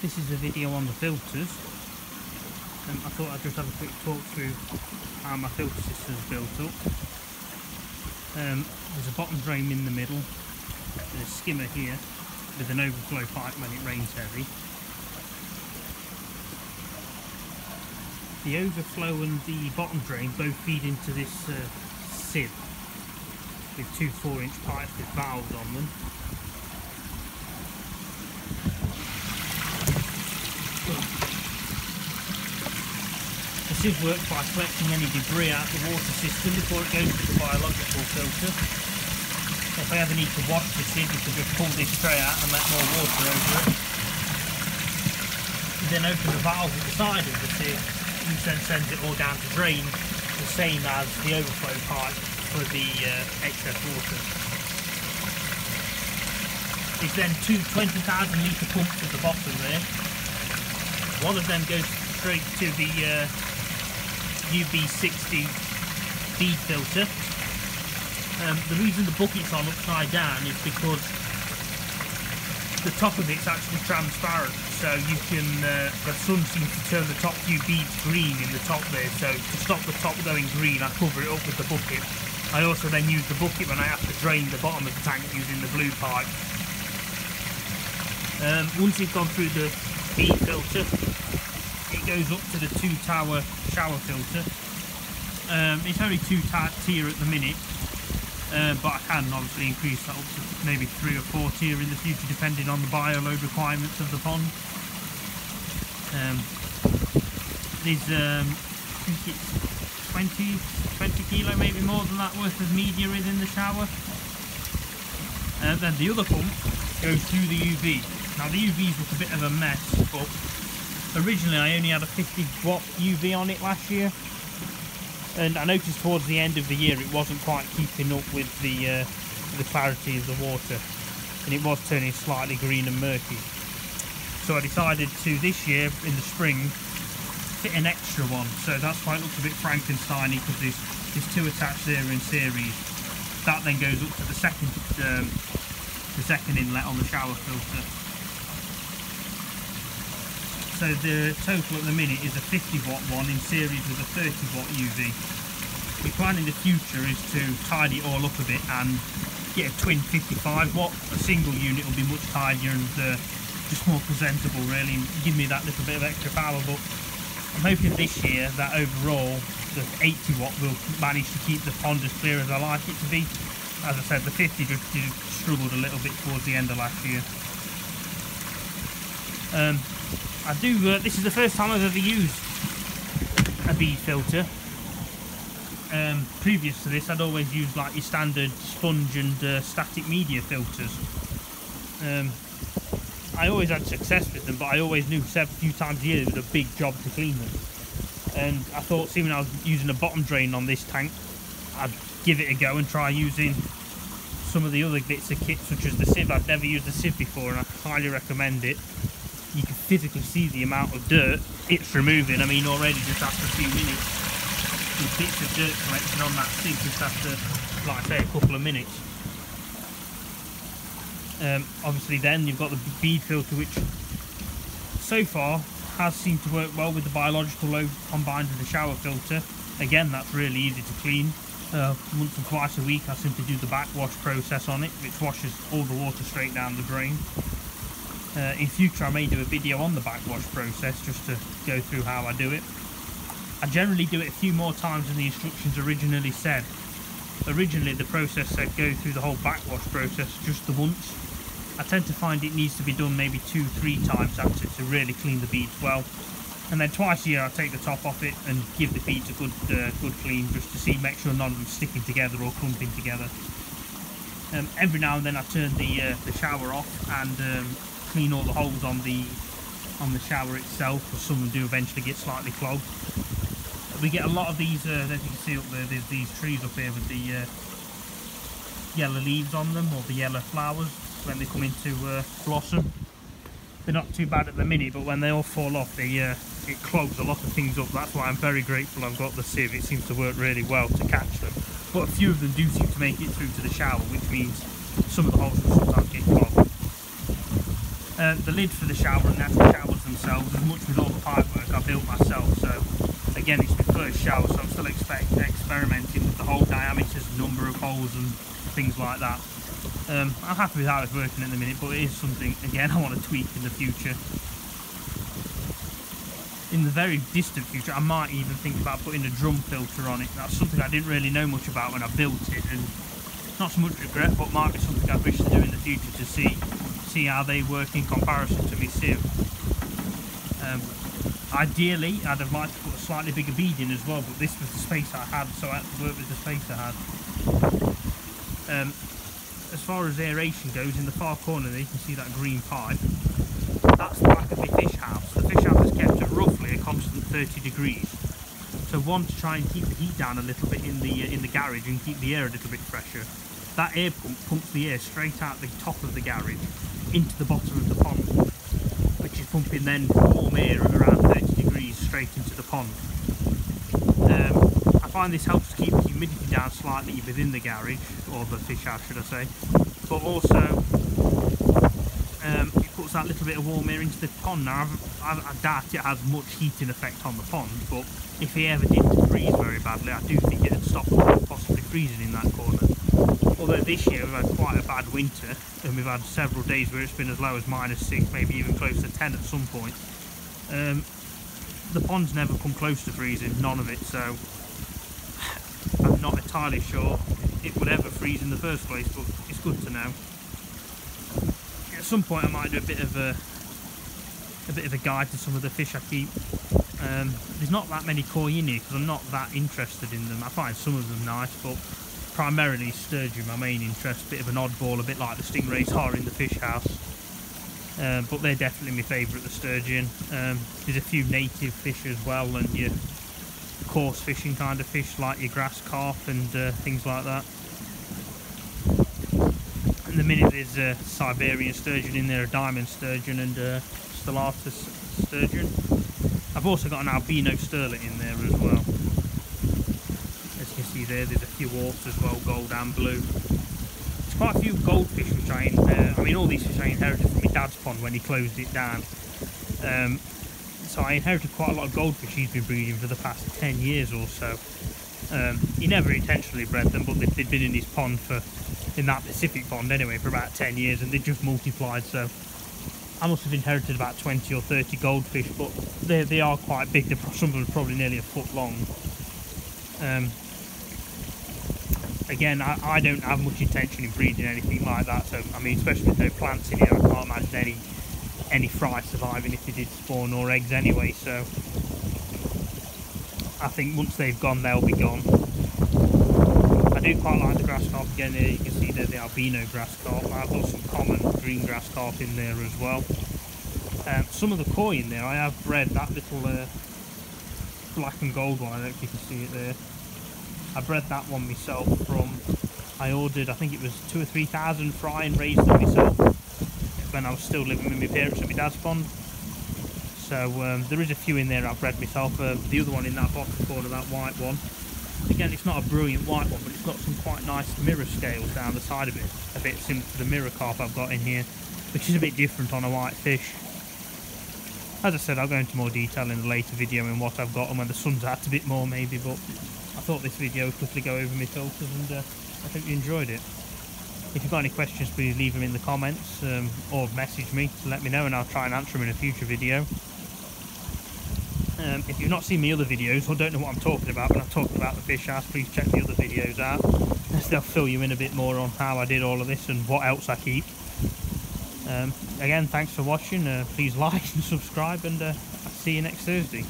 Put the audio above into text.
This is a video on the filters. I thought I'd just have a quick talk through how my filter system is built up. There's a bottom drain in the middle, there's a skimmer here with an overflow pipe when it rains heavy. The overflow and the bottom drain both feed into this sieve with two 4-inch pipes with valves on them. The sieve works by collecting any debris out of the water system before it goes to the biological filter. So if I ever need to wash the sieve, you can just pull this tray out and let more water over it. You then open the valve at the side of the sieve, which then sends it all down to drain, the same as the overflow pipe for the excess water. There's then two 20,000 litre pumps at the bottom there. One of them goes straight to the UB60 bead filter. The reason the bucket's on upside down is because the top of it's actually transparent, so you can, the sun seems to turn the top few beads green in the top there, so to stop the top going green I cover it up with the bucket. I also then use the bucket when I have to drain the bottom of the tank using the blue pipe. Once you've gone through the bead filter, it goes up to the 2-tower shower filter. It's only 2 tier at the minute, but I can obviously increase that up to maybe 3 or 4 tier in the future depending on the bioload requirements of the pond. There's I think it's 20 kilo, maybe more than that, worth of media in the shower. Then the other pump goes through the UV. Now the UVs look a bit of a mess, but originally I only had a 50 watt UV on it last year, and I noticed towards the end of the year it wasn't quite keeping up with the clarity of the water, and it was turning slightly green and murky. So I decided to, this year in the spring, fit an extra one, so that's why it looks a bit Frankenstein-y, because there's 2 attached there in series. That then goes up to the second inlet on the shower filter. So the total at the minute is a 50 watt one in series with a 30 watt UV. My plan in the future is to tidy it all up a bit and get a twin 55 watt. A single unit will be much tidier and just more presentable really, and give me that little bit of extra power. But I'm hoping this year that overall the 80 watt will manage to keep the pond as clear as I like it to be. As I said, the 50 just struggled a little bit towards the end of last year. This is the first time I've ever used a bead filter. Previous to this I'd always used like your standard sponge and static media filters. I always had success with them, but I always knew a few times a year it was a big job to clean them. And I thought, seeing I was using a bottom drain on this tank, I'd give it a go and try using some of the other bits of kit, such as the sieve. I've never used a sieve before and I highly recommend it. You can physically see the amount of dirt it's removing. I mean, already just after a few minutes, there's bits of dirt collection on that sieve just after, like I say, a couple of minutes. Obviously then you've got the bead filter, which so far has seemed to work well with the biological load combined with the shower filter. Again, that's really easy to clean. Once or twice a week I simply do the backwash process on it, which washes all the water straight down the drain. In future I may do a video on the backwash process just to go through how I do it. I generally do it a few more times than the instructions originally said. Originally the process said go through the whole backwash process just the once. I tend to find it needs to be done maybe 2-3 times after to really clean the beads well. And then twice a year I take the top off it and give the beads a good clean, just to see, make sure none of them sticking together or clumping together. Every now and then I turn the shower off and clean all the holes on the shower itself, because some of them do eventually get slightly clogged. We get a lot of these, as you can see up there, there's these trees up here with the yellow leaves on them, or the yellow flowers when they come into blossom. They're not too bad at the minute, but when they all fall off, it clogs a lot of things up. That's why I'm very grateful I've got the sieve. It seems to work really well to catch them. But a few of them do seem to make it through to the shower, which means some of the holes will sometimes get clogged. The lid for the shower and the actual showers themselves, as much with all the pipework I built myself, so again it's my first shower, so I'm still experimenting with the hole diameters, number of holes and things like that. I'm happy with how it's working at the minute, but it is something, again, I want to tweak in the future. In the very distant future, I might even think about putting a drum filter on it. That's something I didn't really know much about when I built it, and not so much regret, but might be something I wish to do in the future to see how they work in comparison to my sieve. Ideally, I'd have liked to put a slightly bigger bead in as well, but this was the space I had, so I had to work with the space I had. As far as aeration goes, in the far corner there you can see that green pipe. That's the back of the fish house. The fish house is kept at roughly a constant 30 degrees. So one, to try and keep the heat down a little bit in the garage and keep the air a little bit fresher. That air pump pumps the air straight out the top of the garage into the bottom of the pond, which is pumping then warm air at around 30 degrees straight into the pond. I find this helps to keep the humidity down slightly within the garage, or the fish house should I say, but also it puts that little bit of warm air into the pond. Now I doubt it has much heating effect on the pond, but if it ever did freeze very badly, I do think it would stop the pond possibly freezing in that corner. Although this year we've had quite a bad winter, and we've had several days where it's been as low as -6, maybe even close to 10 at some point. The pond's never come close to freezing, none of it, so I'm not entirely sure it would ever freeze in the first place, but it's good to know. At some point I might do a bit of a guide to some of the fish I keep. There's not that many koi in here because I'm not that interested in them. I find some of them nice, but primarily sturgeon my main interest. Bit of an oddball, a bit like the stingrays are in the fish house. But they're definitely my favourite, the sturgeon. There's a few native fish as well, and your coarse fishing kind of fish like your grass carp and things like that. In the minute there's a Siberian sturgeon in there, a diamond sturgeon and a stellatus sturgeon. I've also got an albino sterlet in there as well. As you can see there, there's a few aughts as well, gold and blue. There's quite a few goldfish which I mean all these fish I inherited from my dad's pond when he closed it down. So I inherited quite a lot of goldfish he's been breeding for the past 10 years or so. He never intentionally bred them, but they'd been in his pond in that Pacific pond anyway, for about 10 years, and they just multiplied, so I must have inherited about 20 or 30 goldfish, but they are quite big. Some of them are probably nearly a foot long. Again, I don't have much intention in breeding anything like that, so I mean, especially with no plants in here, I can't imagine any fry surviving if they did spawn, or eggs anyway, so I think once they've gone, they'll be gone. I do quite like the grass carp. Again, here you can see the albino grass carp. I've got some common green grass carp in there as well. Some of the koi in there, I have bred that little black and gold one. I don't know if you can see it there. I bred that one myself I ordered, I think it was 2,000 or 3,000 fry and raised them myself when I was still living with my parents at my dad's pond. So there is a few in there I've bred myself. The other one in that bottom corner, that white one. Again, it's not a brilliant white one, but it's got some quite nice mirror scales down the side of it. A bit similar to the mirror carp I've got in here, which is a bit different on a white fish. As I said, I'll go into more detail in a later video in what I've got and when the sun's out a bit more maybe, but I thought this video would quickly go over my filters, and I hope you enjoyed it. If you've got any questions, please leave them in the comments or message me to let me know, and I'll try and answer them in a future video. If you've not seen my other videos or don't know what I'm talking about when I'm talking about the fish house, please check the other videos out. They'll fill you in a bit more on how I did all of this and what else I keep. Again, thanks for watching. Please like and subscribe, and I'll see you next Thursday.